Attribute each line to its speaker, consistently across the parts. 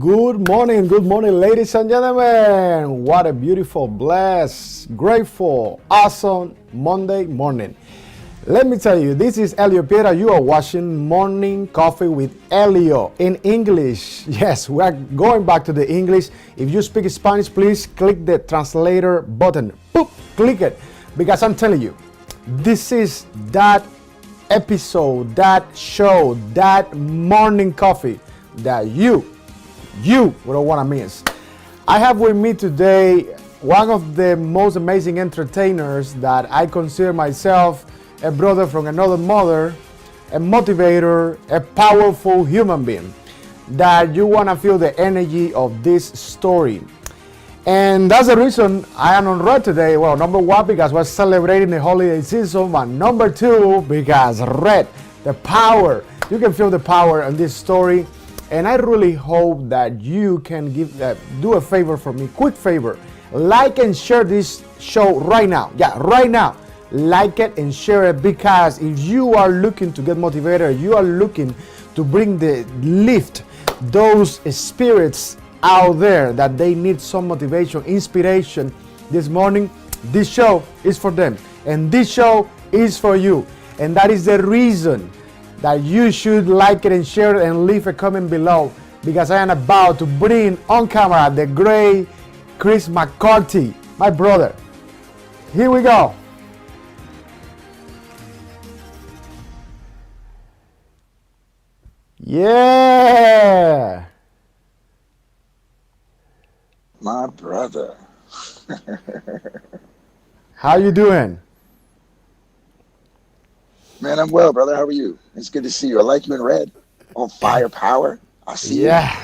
Speaker 1: good morning, ladies and gentlemen. What a beautiful, blessed, grateful, awesome Monday morning. Let me tell you, this is ELIO Piera. You are watching Morning Coffee with ELIO in English. Yes, we are going back to the English. If you speak Spanish, please click the translator button. Boop, click it. Because I'm telling you, this is that episode, that show, that morning coffee that you don't want to miss. I have with me today one of the most amazing entertainers that I consider myself a brother from another mother, a motivator, a powerful human being that you want to feel the energy of this story. And that's the reason I am on red today. Well, number one, because we're celebrating the holiday season, but number two, because red, the power, you can feel the power in this story. And I really hope that you can do a favor for me, quick favor. Like and share this show right now. Yeah, right now. Like it and share it, because if you are looking to get motivated, you are looking to bring the lift those spirits out there that they need some motivation, inspiration this morning, this show is for them. And this show is for you. And that is the reason that you should like it and share it and leave a comment below, because I am about to bring on camera the great Chris McCarthy, my brother. Here we go. Yeah.
Speaker 2: My brother.
Speaker 1: How you doing?
Speaker 2: Man, I'm well, brother. How are you? It's good to see you. I like you in red. On firepower. I see you.
Speaker 1: Yeah.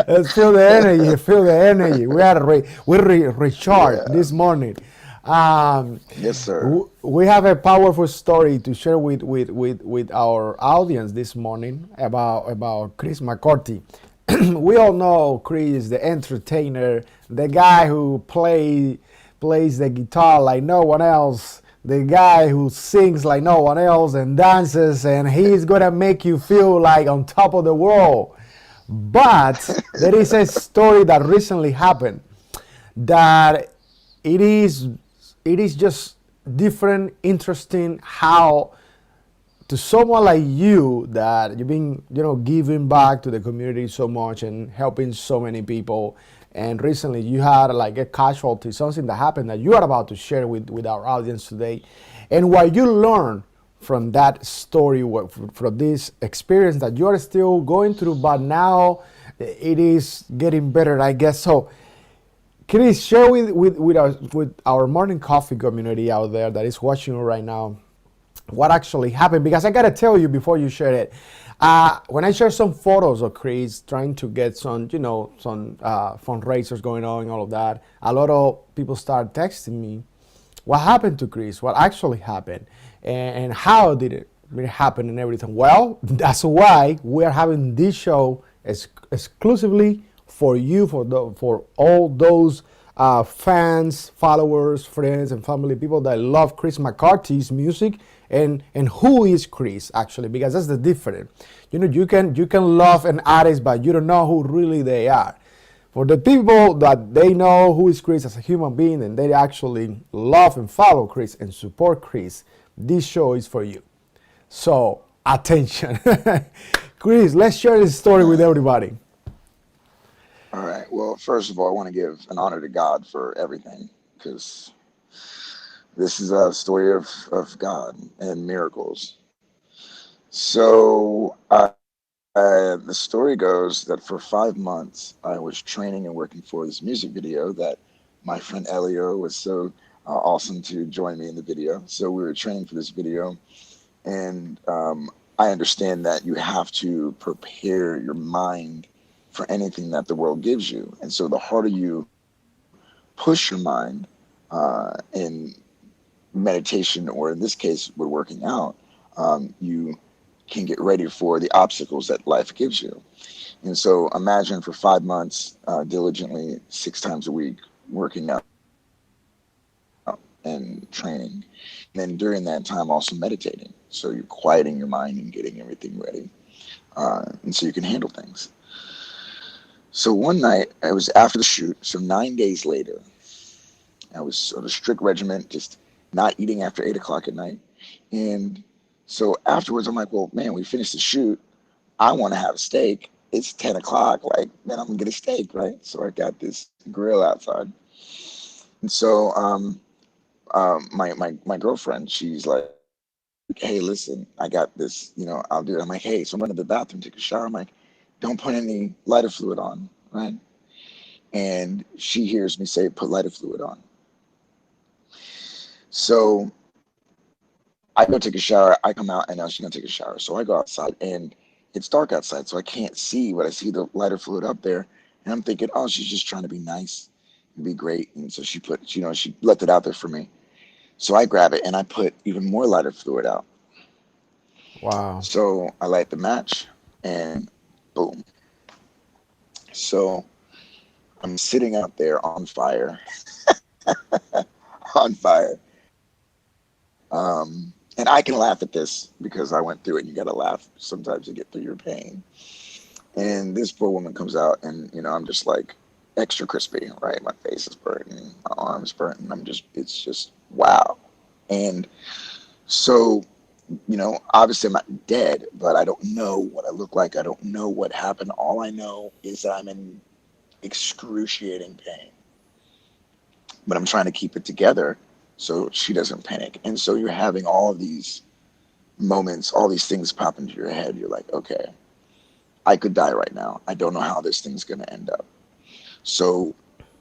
Speaker 1: Let's feel the energy. Feel the energy. We are recharged this morning.
Speaker 2: Yes, sir.
Speaker 1: We have a powerful story to share with our audience this morning about Chris McCarthy. We all know Chris, the entertainer, the guy who plays the guitar like no one else, the guy who sings like no one else and dances, and he's gonna make you feel like on top of the world. But there is a story that recently happened that it is just different, interesting, how to someone like you that you've been, giving back to the community so much and helping so many people. And recently you had like a casualty, something that happened that you are about to share with our audience today. And what you learn from that story, from this experience that you are still going through, but now it is getting better, I guess. So Chris, share with our morning coffee community out there that is watching you right now what actually happened, because I gotta tell you before you share it, when I share some photos of Chris trying to get some fundraisers going on and all of that, a lot of people start texting me, what happened to Chris, what actually happened, and how did it really happen and everything. Well, that's why we're having this show exclusively for you, for all those fans, followers, friends, and family, people that love Chris McCarthy's music, and who is Chris actually, because that's the difference. You can love an artist, but you don't know who really they are. For the people that they know who is Chris as a human being and they actually love and follow Chris and support Chris, this show is for you. So attention. Chris, let's share this story with everybody.
Speaker 2: All right. Well, first of all, I want to give an honor to God for everything, because this is a story of God and miracles. So the story goes that for 5 months, I was training and working for this music video that my friend Elio was so awesome to join me in the video. So we were training for this video, and I understand that you have to prepare your mind for anything that the world gives you. And so the harder you push your mind in meditation, or in this case, we're working out, you can get ready for the obstacles that life gives you. And so imagine for 5 months, diligently 6 times a week, working out and training. And then during that time, also meditating. So you're quieting your mind and getting everything ready. And so you can handle things. So one night, it was after the shoot, so 9 days later, I was on a strict regiment, just not eating after 8 o'clock at night. And so afterwards, I'm like, well, man, we finished the shoot. I want to have a steak. It's 10 o'clock. Like, man, I'm gonna get a steak, right? So I got this grill outside. And so my girlfriend, she's like, hey, listen, I got this, I'll do it. I'm like, hey, so I'm running to the bathroom, take a shower. I'm like, don't put any lighter fluid on, right? And she hears me say, put lighter fluid on. So I go take a shower. I come out, and now she's gonna take a shower. So I go outside, and it's dark outside, so I can't see, but I see the lighter fluid up there, and I'm thinking, oh, she's just trying to be nice and be great. And so she put, she left it out there for me. So I grab it and I put even more lighter fluid out.
Speaker 1: Wow.
Speaker 2: So I light the match, and boom. So I'm sitting out there on fire, on fire. And I can laugh at this because I went through it. And you got to laugh sometimes to get through your pain. And this poor woman comes out, and I'm just like extra crispy, right? My face is burnt, and my arms burnt, and it's just wow. And so, obviously I'm not dead, but I don't know what I look like. I don't know what happened. All I know is that I'm in excruciating pain, but I'm trying to keep it together so she doesn't panic. And so you're having all of these moments, all these things pop into your head. You're like, okay, I could die right now. I don't know how this thing's going to end up. So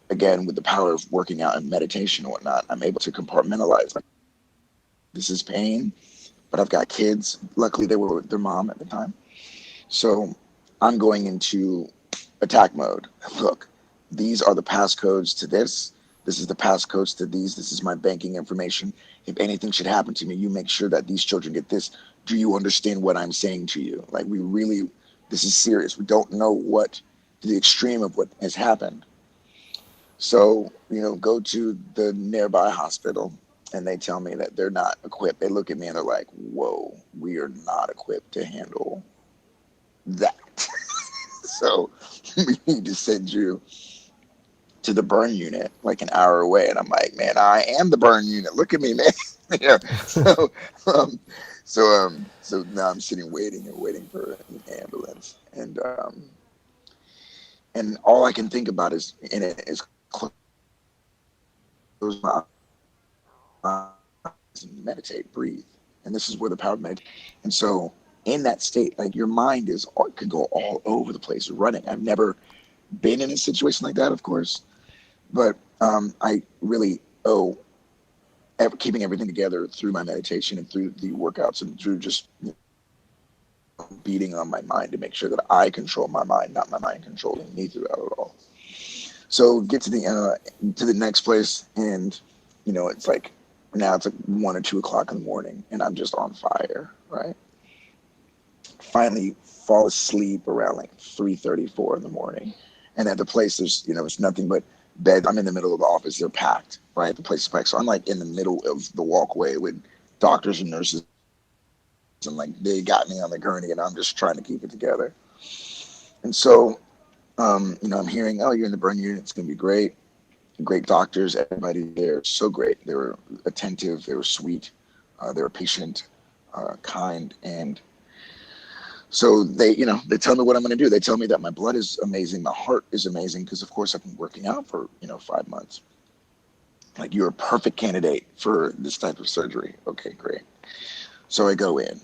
Speaker 2: again, with the power of working out and meditation and whatnot, I'm able to compartmentalize. Like, this is pain, but I've got kids. Luckily, they were with their mom at the time. So I'm going into attack mode. Look, these are the passcodes to this. This is the passcodes to these. This is my banking information. If anything should happen to me, you make sure that these children get this. Do you understand what I'm saying to you? Like, this is serious. We don't know what the extreme of what has happened. So, go to the nearby hospital, and they tell me that they're not equipped. They look at me and they're like, whoa, we are not equipped to handle that. So we need to send you to the burn unit like an hour away. And I'm like, man, I am the burn unit. Look at me, man. Yeah. Um, so now I'm sitting waiting and waiting for an ambulance. And all I can think about is in it is close my eyes and meditate, breathe. And this is where the power of meditation. And so in that state, like your mind could go all over the place running. I've never been in a situation like that, of course, but I really owe keeping everything together through my meditation and through the workouts and through just beating on my mind to make sure that I control my mind, not my mind controlling me throughout it all. So get to the next place, and it's like now it's like 1 or 2 o'clock in the morning, and I'm just on fire, right? Finally fall asleep around like 3:34 in the morning, and at the place there's nothing but beds. I'm in the middle of the office. They're packed, right? The place is packed, so I'm like in the middle of the walkway with doctors and nurses, and like they got me on the gurney, and I'm just trying to keep it together. And so I'm hearing, oh, you're in the burn unit. It's gonna be great. Great doctors. Everybody there, so great. They were attentive. They were sweet. They were patient, kind, and so they tell me what I'm going to do. They tell me that my blood is amazing, my heart is amazing, because of course I've been working out for 5 months. Like, you're a perfect candidate for this type of surgery. Okay, great. So I go in.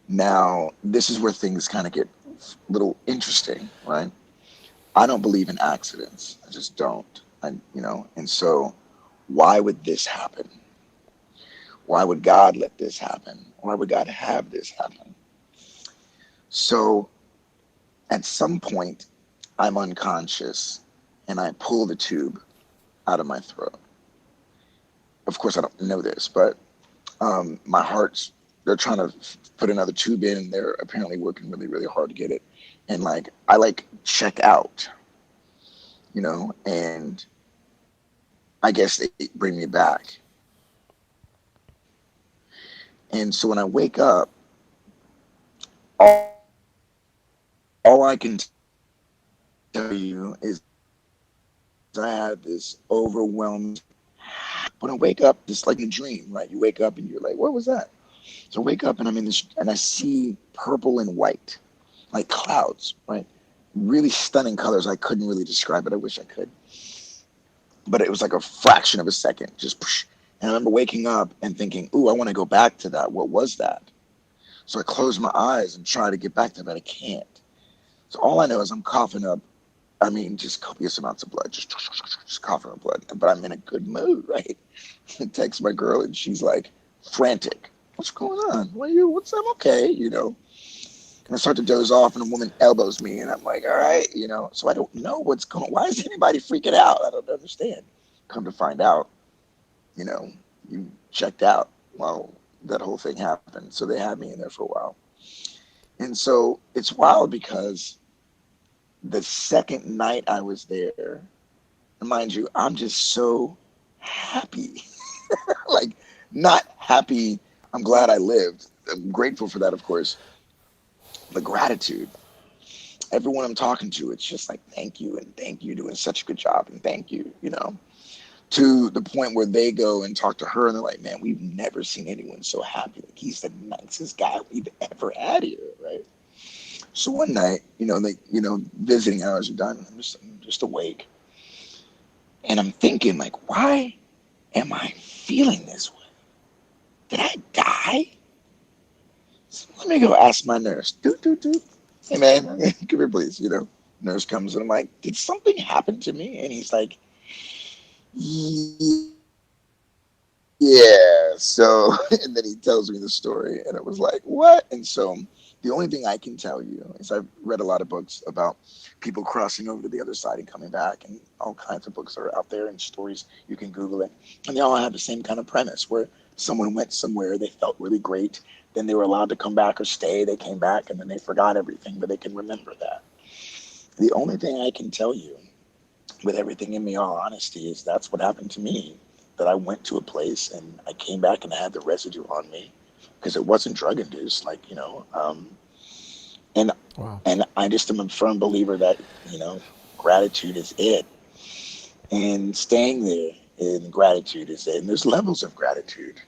Speaker 2: Now this is where things kind of get a little interesting, right? I don't believe in accidents. I just don't. And so why would this happen? Why would God let this happen? Why would God have this happen? So at some point, I'm unconscious and I pull the tube out of my throat. Of course, I don't know this, but my heart's, they're trying to put another tube in, and they're apparently working really, really hard to get it. And like, I like check out, and I guess they bring me back. And so when I wake up, all I can tell tell you is I had this overwhelming, when I wake up, just like in a dream, right? You wake up and you're like, what was that? So I wake up and I'm in this, and I see purple and white, like clouds, right? Really stunning colors. I couldn't really describe it. I wish I could, but it was like a fraction of a second, just. Psh. And I remember waking up and thinking, "Ooh, I want to go back to that. What was that?" So I close my eyes and try to get back to it, but I can't. So all I know is I'm coughing up. I mean, just copious amounts of blood, just coughing up blood. But I'm in a good mood, right? I text my girl and she's like frantic. What's going on? What's I'm okay, And I start to doze off and a woman elbows me and I'm like, all right, So I don't know what's going on. Why is anybody freaking out? I don't understand. Come to find out, you know, you checked out while that whole thing happened. So they had me in there for a while. And so it's wild because the second night I was there, and mind you, I'm just so happy. Like, not happy, I'm glad I lived. I'm grateful for that, of course. The gratitude. Everyone I'm talking to, it's just like, thank you, and thank you, doing such a good job, and thank you. To the point where they go and talk to her, and they're like, man, we've never seen anyone so happy. Like, he's the nicest guy we've ever had here, right? So one night, visiting hours are done. I'm just awake. And I'm thinking, like, why am I feeling this way? Did I die? So let me go ask my nurse. Doot, doot, doot. Hey, man, come here, please. Nurse comes and I'm like, did something happen to me? And he's like, yeah. So, and then he tells me the story. And it was like, what? And so the only thing I can tell you is I've read a lot of books about people crossing over to the other side and coming back, and all kinds of books are out there and stories. You can Google it. And they all have the same kind of premise where someone went somewhere, they felt really great, then they were allowed to come back or stay, they came back, and then they forgot everything, but they can remember that. The only thing I can tell you with everything in me, all honesty, is that's what happened to me. That I went to a place and I came back and I had the residue on me because it wasn't drug induced, and
Speaker 1: Wow.
Speaker 2: and I just am a firm believer that gratitude is it, and staying there in gratitude is it. And there's levels of gratitude.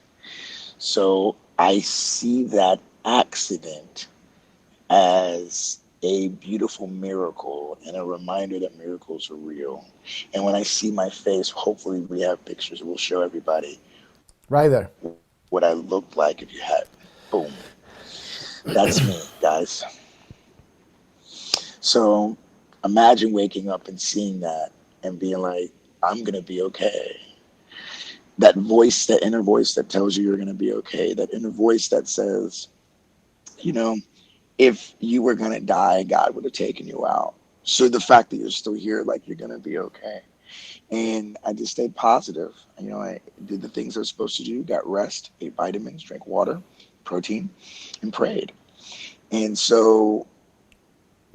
Speaker 2: So I see that accident as a beautiful miracle and a reminder that miracles are real. And when I see my face, hopefully we have pictures. We'll show everybody
Speaker 1: Right there.
Speaker 2: what I looked like if you had. Boom. That's me, guys. So imagine waking up and seeing that and being like, I'm going to be okay. That voice, that inner voice that tells you you're going to be okay, that inner voice that says, you know, if you were going to die, God would have taken you out. So the fact that you're still here, like you're going to be okay. And I just stayed positive. I did the things I was supposed to do, got rest, ate vitamins, drank water, protein, and prayed. And so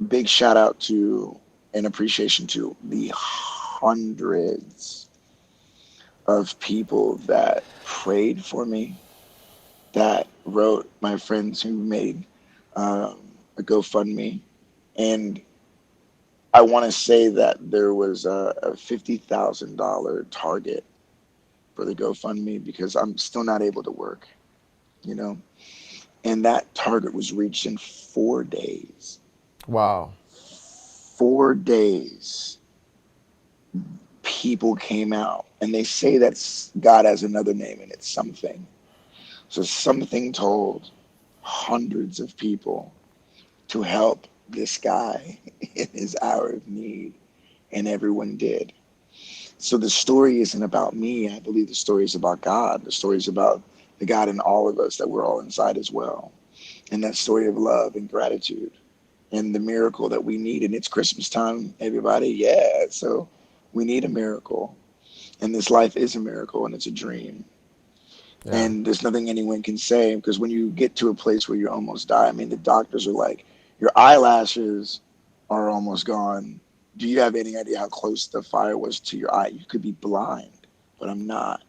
Speaker 2: big shout out to and appreciation to the hundreds of people that prayed for me, that wrote, my friends who made a GoFundMe. And I want to say that there was a $50,000 target for the GoFundMe because I'm still not able to work, you know? And that target was reached in 4 days.
Speaker 1: Wow.
Speaker 2: 4 days, people came out. And they say that God has another name and it's something. So something told hundreds of people to help this guy in his hour of need, and everyone did. So the story isn't about me. I believe the story is about God. The story is about the God in all of us that we're all inside as well. And that story of love and gratitude and the miracle that we need. And it's Christmas time, everybody. Yeah. So we need a miracle. And this life is a miracle and it's a dream.
Speaker 1: Yeah.
Speaker 2: And there's nothing anyone can say because when you get to a place where you almost die, I mean, the doctors are like, your eyelashes are almost gone. Do you have any idea how close the fire was to your eye? You could be blind, but I'm not.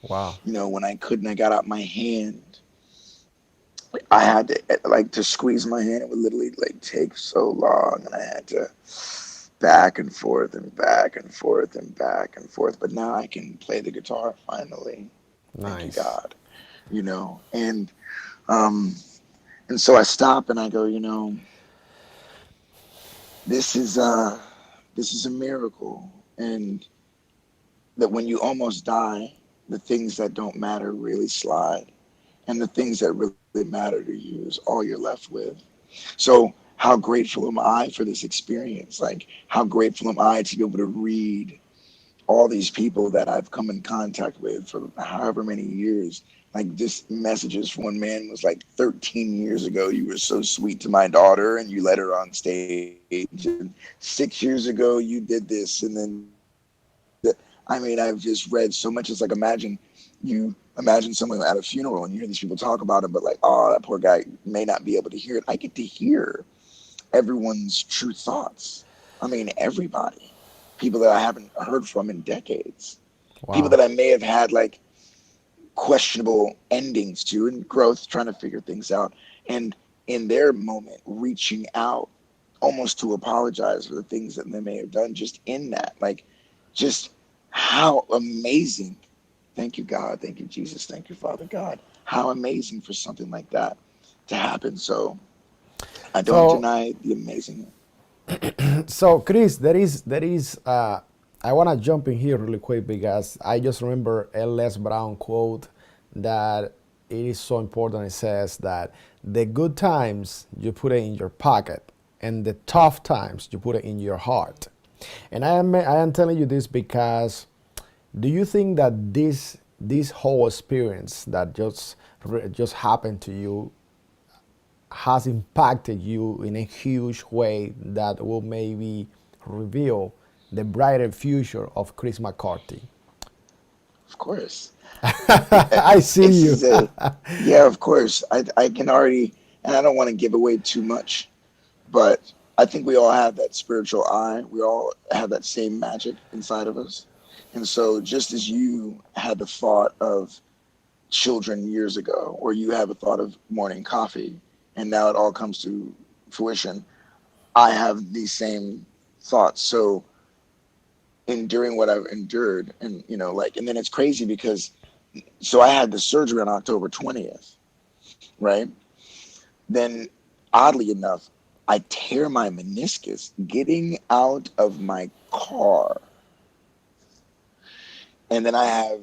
Speaker 1: Wow.
Speaker 2: When I couldn't, I got out my hand. I had to like to squeeze my hand. It would literally like take so long, and I had to back and forth and back and forth and back and forth. But now I can play the guitar finally. Thank you,
Speaker 1: Nice.
Speaker 2: God. Um, and so I stop and I go, this is uh, this is a miracle, and that when you almost die, the things that don't matter really slide, and the things that really matter to you is all you're left with. So how grateful am I for this experience? Like, how grateful am I to be able to read all these people that I've come in contact with for however many years. Like, just messages from one man was like, 13 years ago, you were so sweet to my daughter and you let her on stage. And 6 years ago, you did this. And then, I've just read so much. It's like, imagine someone at a funeral and you hear these people talk about him, but like, oh, that poor guy may not be able to hear it. I get to hear everyone's true thoughts. I mean, everybody. People that I haven't heard from in decades. People that I
Speaker 1: Wow.
Speaker 2: may have had like questionable endings to and growth, trying to figure things out. And in their moment, reaching out almost to apologize for the things that they may have done just in that. Like, just how amazing. Thank you, God. Thank you, Jesus. Thank you, Father God. How amazing for something like that to happen. So I don't
Speaker 1: So
Speaker 2: deny the amazing.
Speaker 1: so Chris, I want to jump in here really quick because I just remember a Les Brown quote that it is so important. It says that the good times you put it in your pocket, and the tough times you put it in your heart. And I am telling you this because do you think that this whole experience that just happened to you has impacted you in a huge way that will maybe reveal the brighter future of Chris McCarthy?
Speaker 2: Of course.
Speaker 1: I see
Speaker 2: This
Speaker 1: you.
Speaker 2: is a, yeah, of course. I can already, and I don't want to give away too much, but I think we all have that spiritual eye. We all have that same magic inside of us. And so, just as you had the thought of children years ago, or you have a thought of morning coffee, and now it all comes to fruition, I have these same thoughts. So, enduring what I've endured, and like, and then it's crazy because so I had the surgery on October 20th, right? Then, oddly enough, I tear my meniscus getting out of my car. And then I have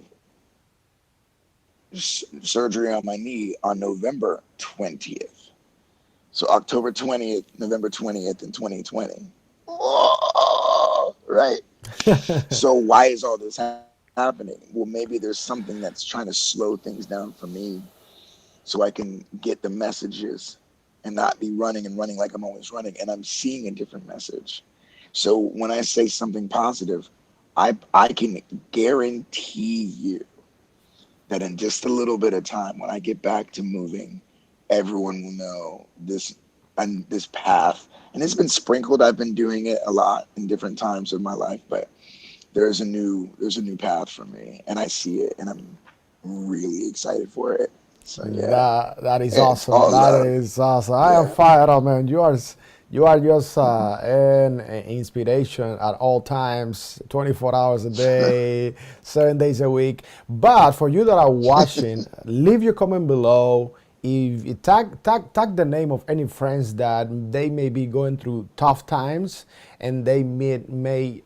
Speaker 2: surgery on my knee on November 20th. So October 20th, November 20th in 2020. Whoa, right? So why is all this happening? Well, maybe there's something that's trying to slow things down for me so I can get the messages and not be running and running like I'm always running. And I'm seeing a different message. So when I say something positive, I can guarantee you that in just a little bit of time, when I get back to moving, everyone will know this and this path. And it's been sprinkled. I've been doing it a lot in different times of my life, but there's a new path for me, and I see it, and I'm really excited for it. So yeah,
Speaker 1: That is
Speaker 2: it's
Speaker 1: awesome.
Speaker 2: all
Speaker 1: That
Speaker 2: love.
Speaker 1: is awesome. I am
Speaker 2: Yeah.
Speaker 1: fired up, man. You are just an inspiration at all times, 24 hours a day, 7 days a week. But for you that are watching, leave your comment below. If you tag the name of any friends that they may be going through tough times, and they may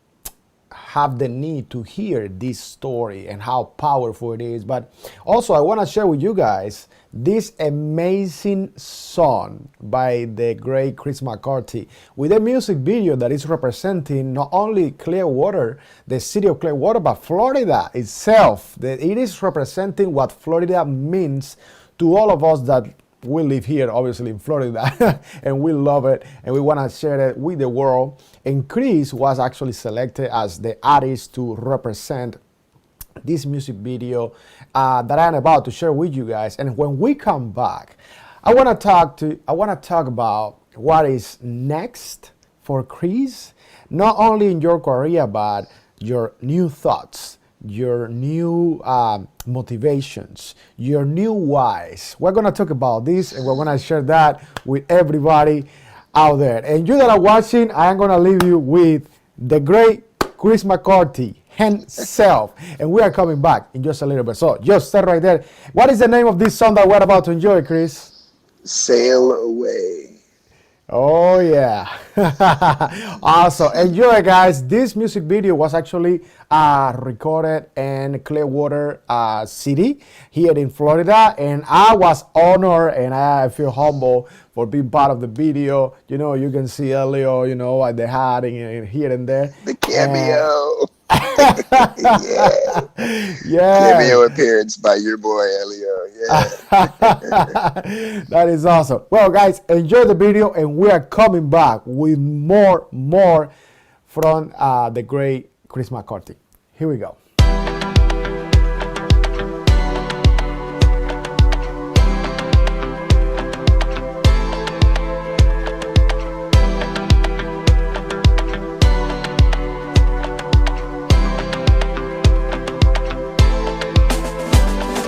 Speaker 1: have the need to hear this story and how powerful it is. But also, I want to share with you guys this amazing song by the great Chris McCarthy with a music video that is representing not only Clearwater, the city of Clearwater, but Florida itself. It is representing what Florida means to all of us that we live here, obviously in Florida, and we love it, and we want to share it with the world. And Chris was actually selected as the artist to represent this music video that I'm about to share with you guys. And when we come back, I want to talk about what is next for Chris, not only in your career but your new thoughts, your new motivations, your new whys. We're gonna talk about this, and we're gonna share that with everybody out there. And you that are watching, I am gonna leave you with the great Chris McCarthy himself. And we are coming back in just a little bit. So just stay right there. What is the name of this song that we're about to enjoy, Chris?
Speaker 2: Sail away.
Speaker 1: Oh yeah. Also enjoy, guys. This music video was actually recorded in Clearwater City here in Florida, and I was honored and I feel humble for being part of the video. You know, you can see Elio, you know, at the hat and here and there.
Speaker 2: The
Speaker 1: And
Speaker 2: cameo. Yeah.
Speaker 1: yeah.
Speaker 2: Cameo appearance by your boy Elio. Yeah.
Speaker 1: That is awesome. Well, guys, enjoy the video, and we are coming back with more from the great Chris McCarthy. Here we go.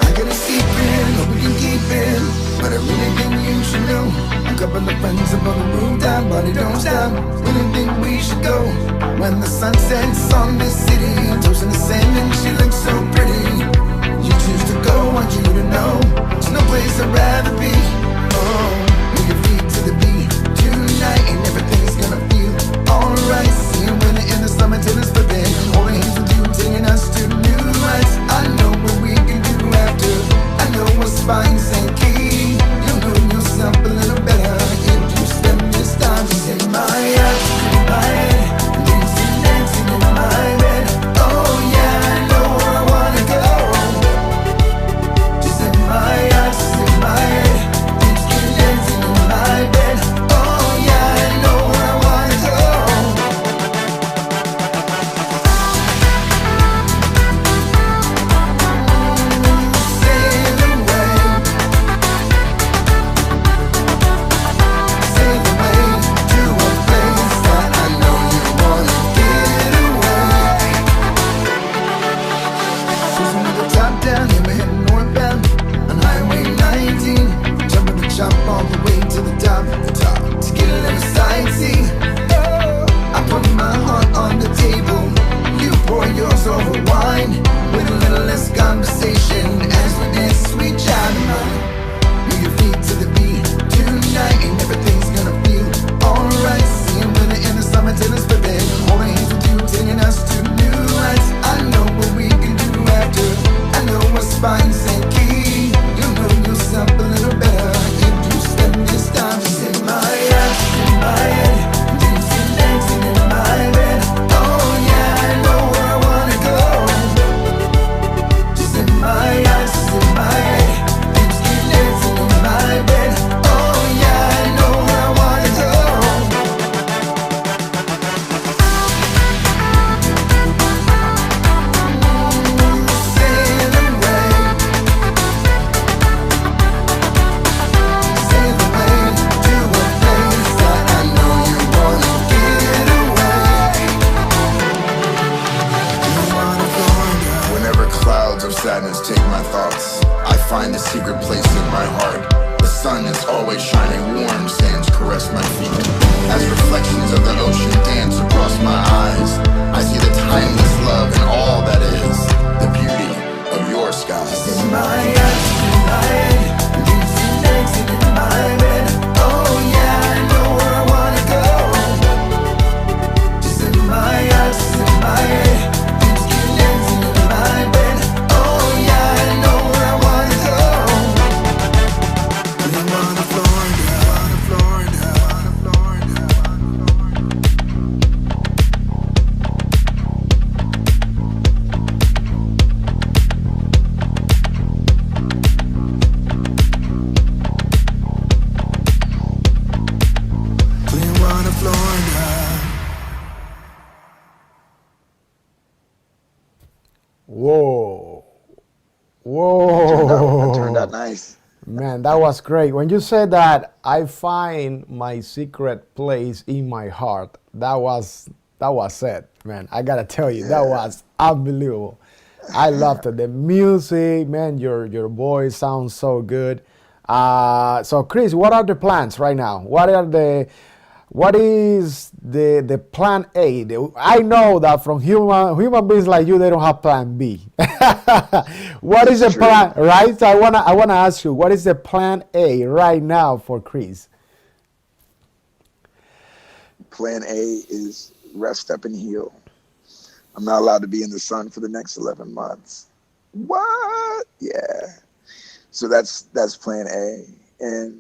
Speaker 3: I got a secret, hope we can keep it. But I really think you should know. A couple of friends up on the rooftop, but it don't stop. Really think we should go. When the sun sets on this city, toast in the sand and she looks so pretty. You choose to go, want you to know. There's no place I'd rather be. Oh, move your feet to the beat tonight, and everything's gonna feel alright. See you when in the summer till it's flipping. Holding hands with you, taking us to new heights. I know what we can do after. I know what's spice and key. You'll know yourself a little better if you spend this time to say my eyes, my head, dancing, dancing in my bed. Oh yeah, I know where I wanna go. Just in my eyes, just in my head, dancing, dancing in my bed. Oh yeah, I know where I wanna go. Sail away, sail away to a place that I know you wanna get away. Cruising with the top down, yeah, we're heading northbound on Highway 19. Jumping the chop all the way to the top, to get a little sightsee. Oh, I put my heart on the table, you pour yours over wine, with a little less conversation as we dance sweet child of mine. Move your feet to the beat tonight, and everything's gonna feel alright. Seeing when in the summer till it's flipping. Holding hands with you, taking us to new heights. I know what we can do after. I know what's spice and key. You'll know yourself a little better if you spend this time just in my eyes, in my head, dancing, dancing in my bed. Oh yeah, I know where I wanna go. Just in my eyes, just in my head, dancing, dancing in my bed. Oh yeah, I know where I wanna go. Sail away, sail away to a place that I know you wanna get away. You wanna go down.
Speaker 2: Whenever clouds of sadness take my thoughts, I find a secret place in my heart. The sun is always shining, warm sands caress my feet. As reflections of the ocean dance across my eyes, I see the timeless love and all that is, the beauty of your skies.
Speaker 3: In my eyes, in my head, dancing, dancing in my bed. Oh yeah, I know where I wanna go. Just in my eyes, just in my head, dancing, dancing in my bed. Oh yeah, I know where I wanna go. We wanna Florida, Florida, Florida. Clearwater, Florida.
Speaker 1: Whoa.
Speaker 2: That turned out
Speaker 1: Whoa.
Speaker 2: nice.
Speaker 1: Man, that was great. When you said that I find my secret place in my heart, that was it, man. I gotta tell you, that was unbelievable. I loved it. The music, man, your voice sounds so good. So Chris, what are the plans right now? What are the what is the plan A? I know that from human beings like you, they don't have plan B. What is
Speaker 2: It's
Speaker 1: the
Speaker 2: true.
Speaker 1: plan, right? So I wanna ask you, what is the plan A right now for Chris?
Speaker 2: Plan A is rest up and heal. I'm not allowed to be in the sun for the next 11 months. What? Yeah. So that's plan A. And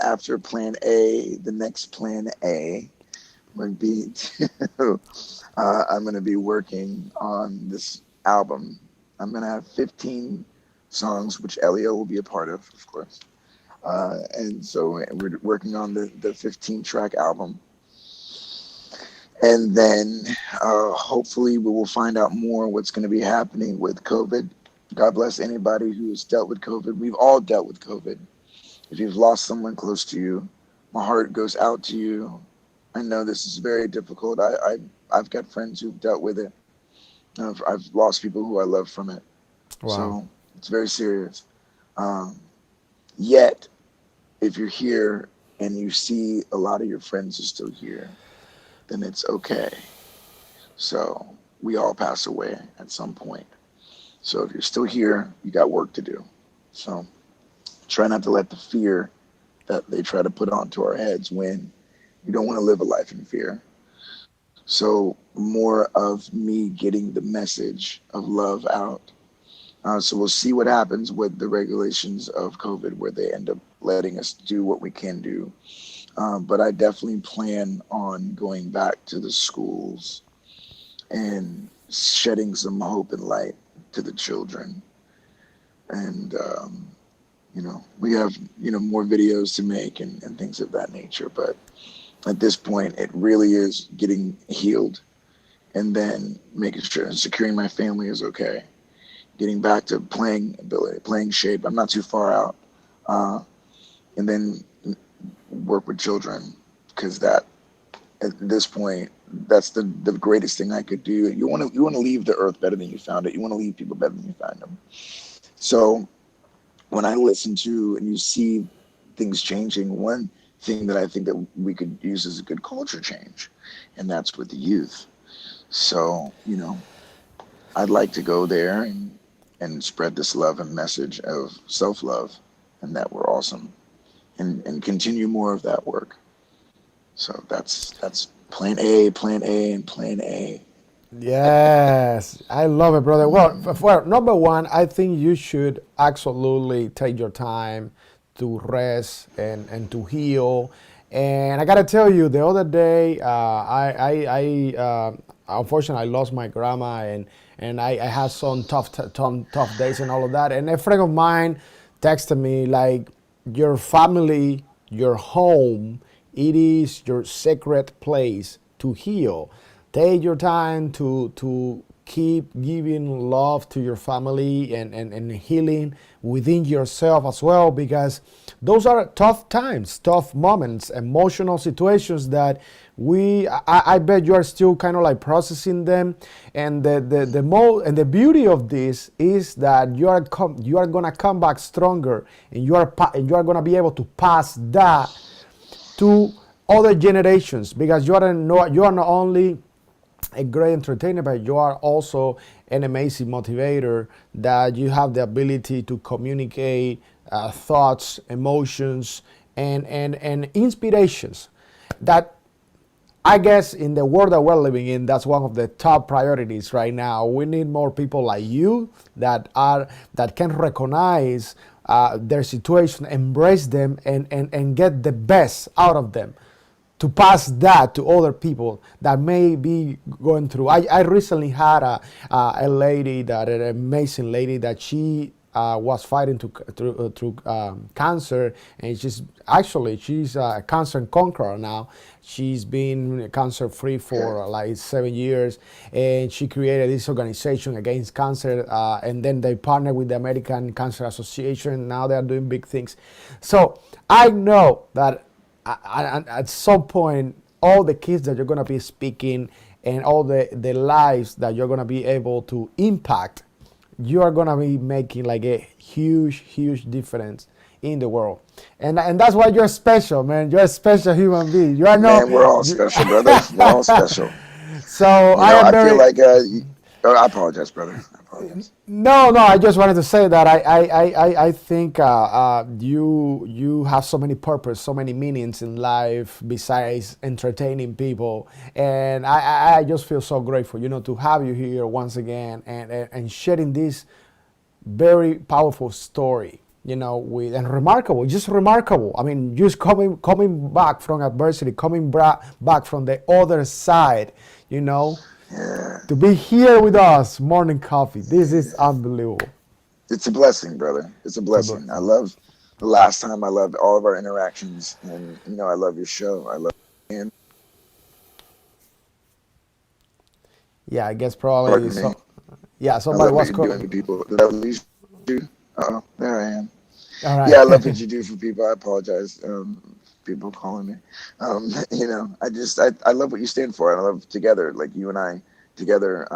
Speaker 2: after plan A, the next plan A would be to, I'm going to be working on this album. I'm going to have 15 songs, which ELIO will be a part of course. And so we're working on the 15 track album. And then hopefully we will find out more what's going to be happening with COVID. God bless anybody who has dealt with COVID. We've all dealt with COVID. If you've lost someone close to you, my heart goes out to you. I know this is very difficult. I've got friends who've dealt with it. I've lost people who I love from it.
Speaker 1: Wow.
Speaker 2: So it's very serious. Um, Yet, if you're here and you see a lot of your friends are still here, then it's okay. So we all pass away at some point. So if you're still here, you got work to do. So try not to let the fear that they try to put onto our heads win. You don't want to live a life in fear. So more of me getting the message of love out. So we'll see what happens with the regulations of COVID, where they end up letting us do what we can do. But I definitely plan on going back to the schools and shedding some hope and light to the children. And, we have, more videos to make and things of that nature. But at this point, it really is getting healed and then making sure and securing my family is okay. Getting back to playing ability, playing shape. I'm not too far out. And then work with children, because that at this point, that's the greatest thing I could do. You want to leave the earth better than you found it. You want to leave people better than you found them. So when I listen to and you see things changing, one thing that I think that we could use is a good culture change, and that's with the youth. So I'd like to go there and spread this love and message of self-love, and that we're awesome, and continue more of that work. So that's plan A, plan A, and plan A.
Speaker 1: Yes, I love it, brother. Well,
Speaker 2: Mm,
Speaker 1: well, number one, I think you should absolutely take your time to rest and to heal. And I gotta tell you, the other day, unfortunately, I lost my grandma, and I had some tough days and all of that. And a friend of mine texted me like, "Your family, your home, it is your sacred place to heal. Take your time to keep giving love to your family and healing within yourself as well, because those are tough times, tough moments, emotional situations that I bet you are still kind of like processing them. And the beauty of this is that you are gonna come back stronger, and you are gonna be able to pass that to other generations, because you are not only a great entertainer, but you are also an amazing motivator, that you have the ability to communicate thoughts, emotions, and inspirations that I guess in the world that we're living in, that's one of the top priorities right now. We need more people like you that can recognize their situation, embrace them, and get the best out of them, to pass that to other people that may be going through. I recently had a lady, an amazing lady, that she was fighting through cancer, and she's a cancer conqueror now. She's been cancer free for like 7 years, and she created this organization against cancer, and then they partnered with the American Cancer Association. Now they are doing big things. So I know that at some point, all the kids that you're going to be speaking, and all the lives that you're going to be able to impact, you are going to be making like a huge difference in the world. And that's why you're special, man. You're a special human being. You are no.
Speaker 2: Man, we're all special, brother. We're all special.
Speaker 1: So
Speaker 2: You
Speaker 1: I
Speaker 2: know,
Speaker 1: am
Speaker 2: I feel
Speaker 1: very.
Speaker 2: like oh, I apologize, brother. I apologize.
Speaker 1: No, no. I just wanted to say that I think you have so many purpose, so many meanings in life besides entertaining people, and I just feel so grateful, to have you here once again and sharing this very powerful story, with and remarkable, just remarkable. I mean, just coming back from adversity, coming back from the other side, you know,
Speaker 2: Yeah.
Speaker 1: to be here with us, morning coffee. This is unbelievable.
Speaker 2: It's a blessing, brother. It's a
Speaker 1: It's a
Speaker 2: blessing. I
Speaker 1: blessing.
Speaker 2: love the last time. I loved all of our interactions, and I love your show. I love and
Speaker 1: Yeah, I guess probably
Speaker 2: pardon me.
Speaker 1: so. Yeah,
Speaker 2: I
Speaker 1: somebody
Speaker 2: love what
Speaker 1: was
Speaker 2: you're
Speaker 1: call.
Speaker 2: doing for people. Did I lose you? Oh, there I am.
Speaker 1: All
Speaker 2: Yeah, I love
Speaker 1: right.
Speaker 2: what you do for people. I apologize. People calling me. I love what you stand for. I love together, like you and I together.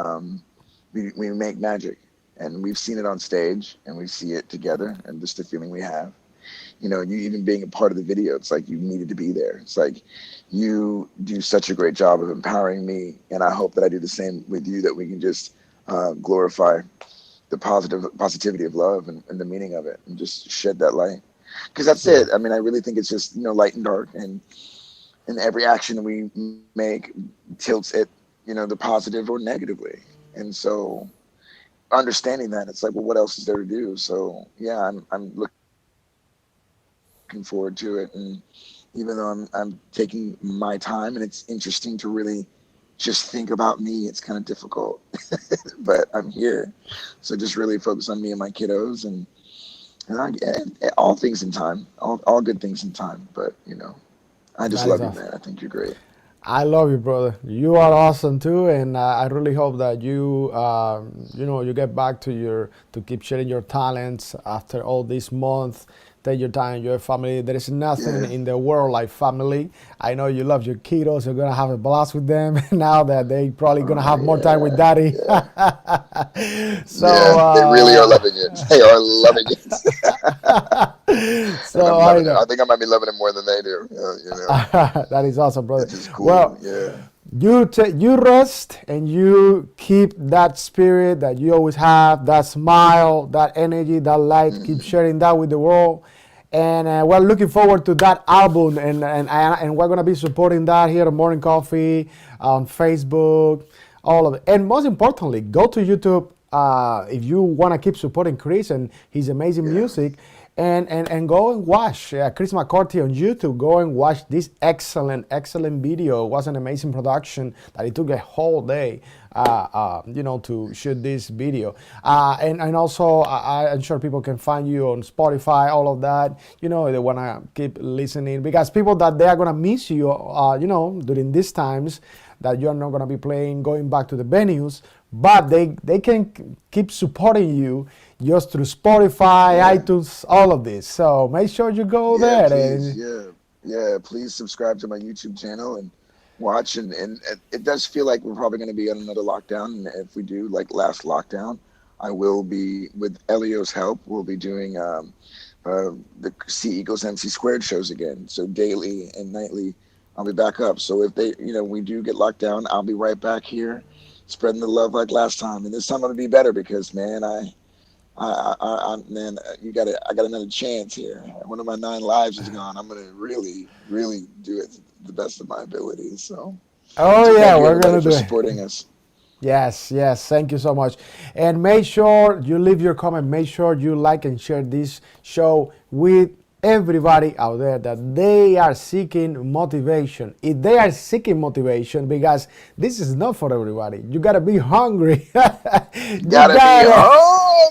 Speaker 2: We make magic, and we've seen it on stage, and we see it together, and just the feeling we have. You even being a part of the video, it's like you needed to be there. It's like you do such a great job of empowering me, and I hope that I do the same with you. That we can just glorify the positivity of love and the meaning of it, and just shed that light. Because that's
Speaker 1: Yeah.
Speaker 2: it. I mean, I really think it's just light and dark, and every action we make tilts it, the positive or negatively. And so understanding that, it's like, well, what else is there to do? So yeah, I'm looking forward to it, and even though I'm taking my time, and it's interesting to really just think about me, it's kind of difficult, but I'm here. So just really focus on me and my kiddos, and all things in time, all good things in time. But I just
Speaker 1: That is
Speaker 2: love you,
Speaker 1: awesome.
Speaker 2: man. I think you're great.
Speaker 1: I love you, brother. You are awesome too, and I really hope that you get back to keep sharing your talents after all this month. Take your time, your family. There is nothing
Speaker 2: Yeah,
Speaker 1: in the world like family. I know you love your kiddos. You're gonna have a blast with them now that they probably gonna
Speaker 2: oh
Speaker 1: have more time with
Speaker 2: yeah,
Speaker 1: daddy.
Speaker 2: yeah,
Speaker 1: So,
Speaker 2: yeah. They really are loving it. They are loving it, and
Speaker 1: so
Speaker 2: I'm
Speaker 1: I
Speaker 2: loving it.
Speaker 1: know.
Speaker 2: I think I might be loving it more than they do.
Speaker 1: That is awesome, brother.
Speaker 2: Which is cool.
Speaker 1: Well,
Speaker 2: Yeah,
Speaker 1: you rest and you keep that spirit that you always have, that smile, that energy, that light. Keep
Speaker 2: hmm
Speaker 1: sharing that with the world. And we're looking forward to that album, and we're gonna be supporting that here at Morning Coffee on Facebook, all of it. And most importantly, go to YouTube if you want to keep supporting Chris and his amazing
Speaker 2: yeah,
Speaker 1: music, and go and watch Chris McCarthy on YouTube. Go and watch this excellent video. It was an amazing production that it took a whole day, to shoot this video. And also, I'm sure people can find you on Spotify, all of that. They want to keep listening because people that they are going to miss you, during these times that you're not going to be playing, going back to the venues, but they can keep supporting you just through Spotify,
Speaker 2: yeah.
Speaker 1: iTunes, all of this. So make sure you go
Speaker 2: Yeah,
Speaker 1: there
Speaker 2: please.
Speaker 1: and
Speaker 2: Yeah. Yeah. Please subscribe to my YouTube channel and watch. And it does feel like we're probably going to be on another lockdown. And if we do, like last lockdown, I will be, with Elio's help, we'll be doing the C Equals MC squared shows again. So daily and nightly, I'll be back up. So if we do get locked down, I'll be right back here spreading the love like last time. And this time I'm going to be better because, man, man, I got another chance here. One of my 9 lives is gone. I'm gonna really, really do it to the best of my abilities. So
Speaker 1: oh yeah,
Speaker 2: thank you
Speaker 1: we're
Speaker 2: everybody
Speaker 1: gonna
Speaker 2: for
Speaker 1: do it.
Speaker 2: supporting us.
Speaker 1: Yes, yes. Thank you so much. And make sure you leave your comment. Make sure you like and share this show with everybody out there that they are seeking motivation. If they are seeking motivation, because this is not for everybody. You gotta be hungry. You
Speaker 2: Gotta be
Speaker 1: gotta.
Speaker 2: hungry.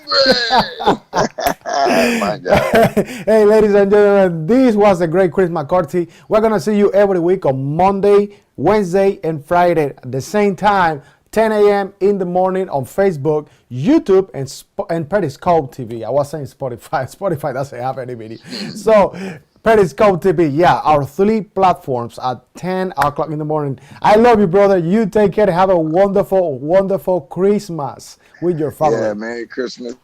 Speaker 2: My God.
Speaker 1: Hey, ladies and gentlemen, this was a great Chris McCarthy. We're gonna see you every week on Monday, Wednesday, and Friday at the same time, 10 a.m. in the morning on Facebook, YouTube, and Periscope TV. I was saying Spotify. Spotify doesn't have any video. So, Periscope TV, yeah, our 3 platforms at 10 o'clock in the morning. I love you, brother. You take care. Have a wonderful Christmas with your
Speaker 2: Yeah.
Speaker 1: family.
Speaker 2: Merry Christmas.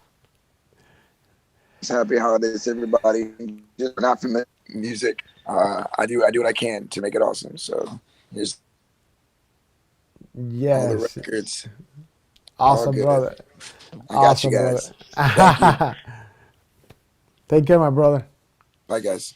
Speaker 2: Happy holidays, everybody. Just not familiar with music. I do what I can to make it awesome. So here's all the
Speaker 1: Yes.
Speaker 2: records. All
Speaker 1: Awesome,
Speaker 2: good.
Speaker 1: brother.
Speaker 2: I got you
Speaker 1: Awesome, brother.
Speaker 2: guys. Thank you.
Speaker 1: Take care, my brother.
Speaker 2: Bye, guys.